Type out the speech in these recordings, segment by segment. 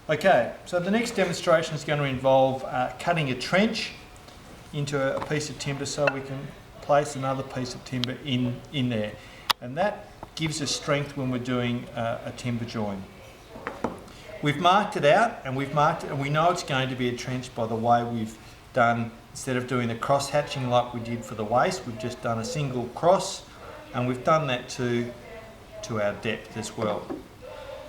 Okay, so the next demonstration is going to involve cutting a trench into a piece of timber so we can place another piece of timber in there. And that gives us strength when we're doing a timber join. We've marked it out and we know it's going to be a trench by the way we've done, instead of doing the cross hatching like we did for the waist, we've just done a single cross, and we've done that to our depth as well.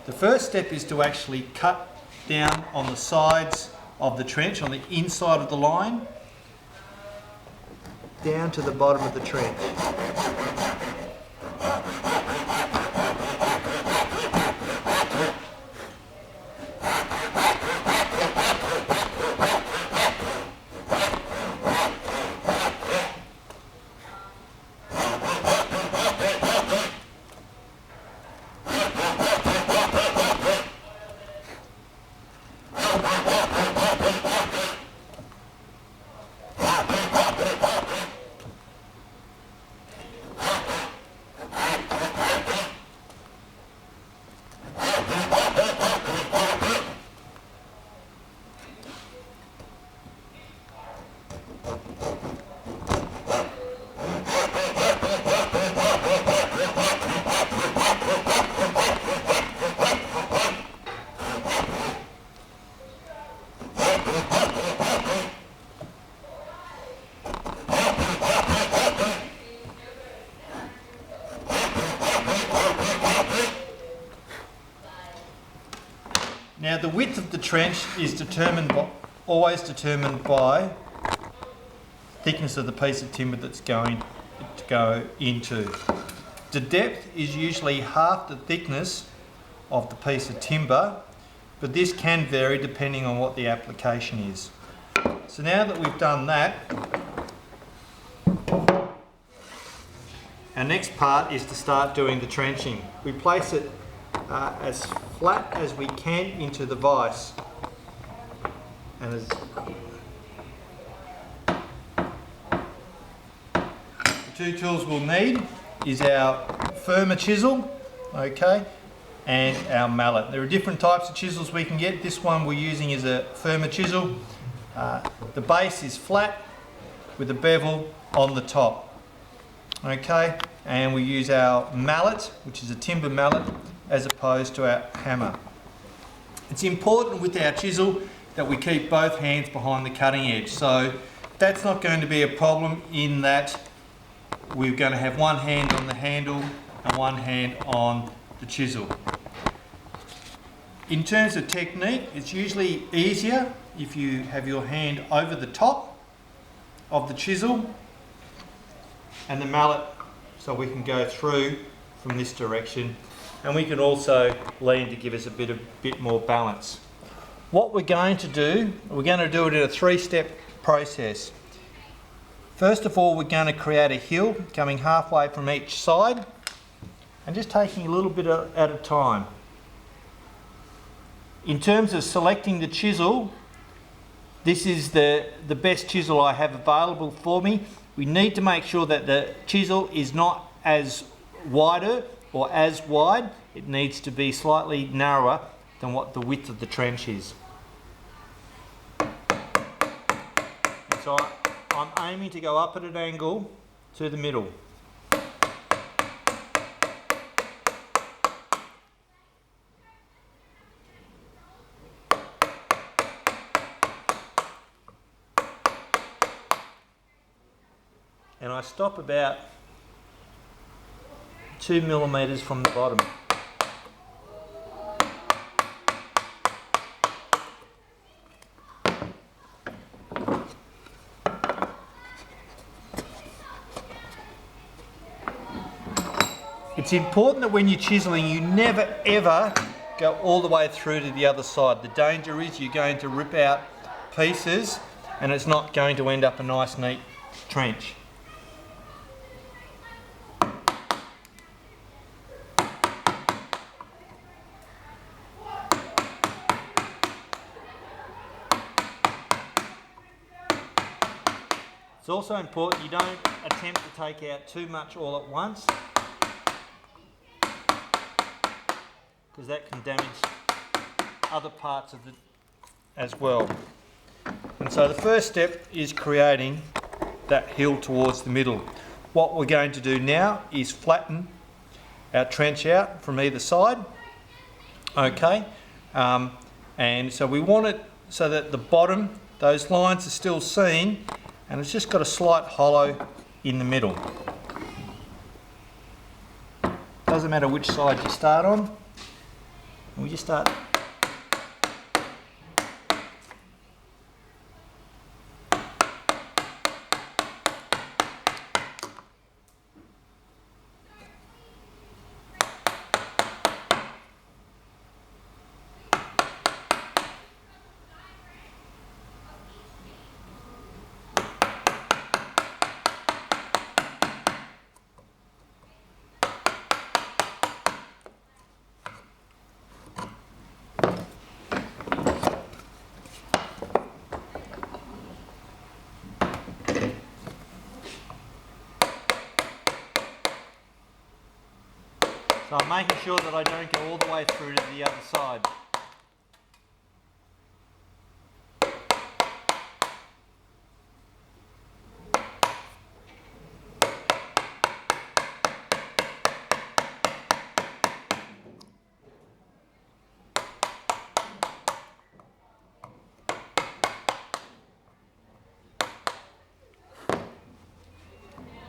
The first step is to actually cut down on the sides of the trench, on the inside of the line, down to the bottom of the trench. Now the width of the trench is always determined by thickness of the piece of timber that's going to go into. The depth is usually half the thickness of the piece of timber, but this can vary depending on what the application is. So now that we've done that, our next part is to start doing the trenching. We place it as flat as we can into the vise, and the two tools we'll need is our firmer chisel, okay, and our mallet. There are different types of chisels we can get. This one we're using is a firmer chisel. The base is flat with a bevel on the top, okay, and we use our mallet, which is a timber mallet, as opposed to our hammer. It's important with our chisel that we keep both hands behind the cutting edge, so that's not going to be a problem in that we're going to have one hand on the handle and one hand on the chisel. In terms of technique, it's usually easier if you have your hand over the top of the chisel and the mallet, so we can go through from this direction, and we can also lean to give us a bit more balance. What we're going to do it in a three-step process. First of all, we're going to create a hill coming halfway from each side and just taking a little bit at a time. In terms of selecting the chisel, this is the best chisel I have available for me. We need to make sure that the chisel is not as wider or as wide. It needs to be slightly narrower than what the width of the trench is. And so I'm aiming to go up at an angle to the middle. And I stop about 2 millimeters from the bottom. It's important that when you're chiseling, you never ever go all the way through to the other side. The danger is you're going to rip out pieces and it's not going to end up a nice neat trench. It's also important you don't attempt to take out too much all at once, because that can damage other parts of it as well. And so the first step is creating that hill towards the middle. What we're going to do now is flatten our trench out from either side. Okay, and so we want it so that the bottom, those lines are still seen, and it's just got a slight hollow in the middle. Doesn't matter which side you start on. We just start. So I'm making sure that I don't go all the way through to the other side.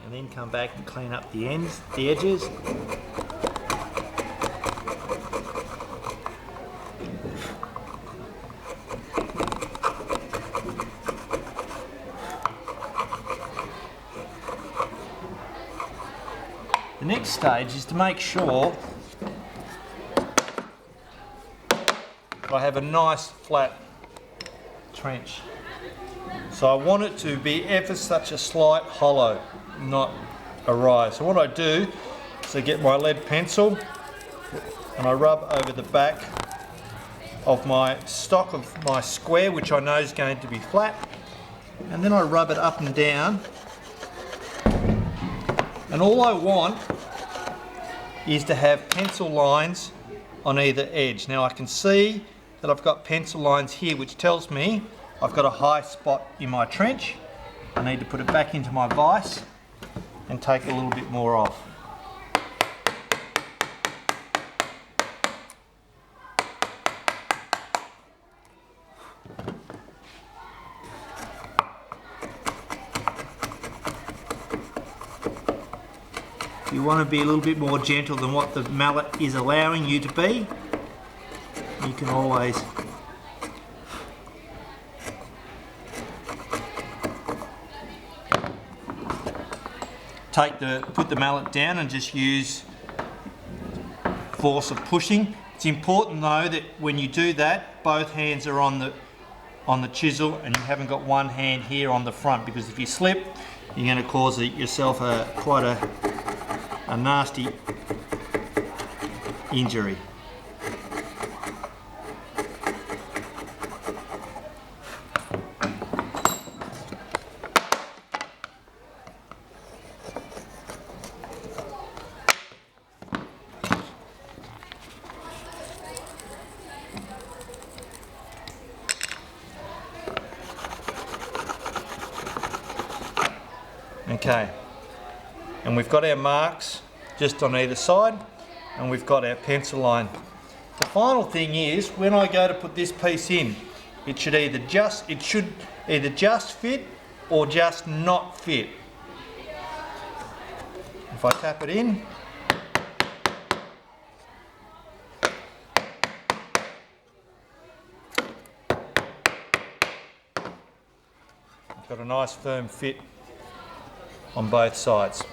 And then come back and clean up the ends, the edges. The next stage is to make sure that I have a nice flat trench. So I want it to be ever such a slight hollow, not a rise. So what I do is I get my lead pencil and I rub over the back of my stock of my square, which I know is going to be flat, and then I rub it up and down. And all I want is to have pencil lines on either edge. Now I can see that I've got pencil lines here, which tells me I've got a high spot in my trench. I need to put it back into my vise and take a little bit more off. You want to be a little bit more gentle than what the mallet is allowing you to be. You can always put the mallet down and just use force of pushing. It's important though that when you do that, both hands are on the chisel and you haven't got one hand here on the front, because if you slip, you're going to cause yourself quite a nasty injury. Okay, and we've got our marks just on either side, and we've got our pencil line. The final thing is, when I go to put this piece in, it should either just fit or just not fit. If I tap it in, I've got a nice firm fit on both sides.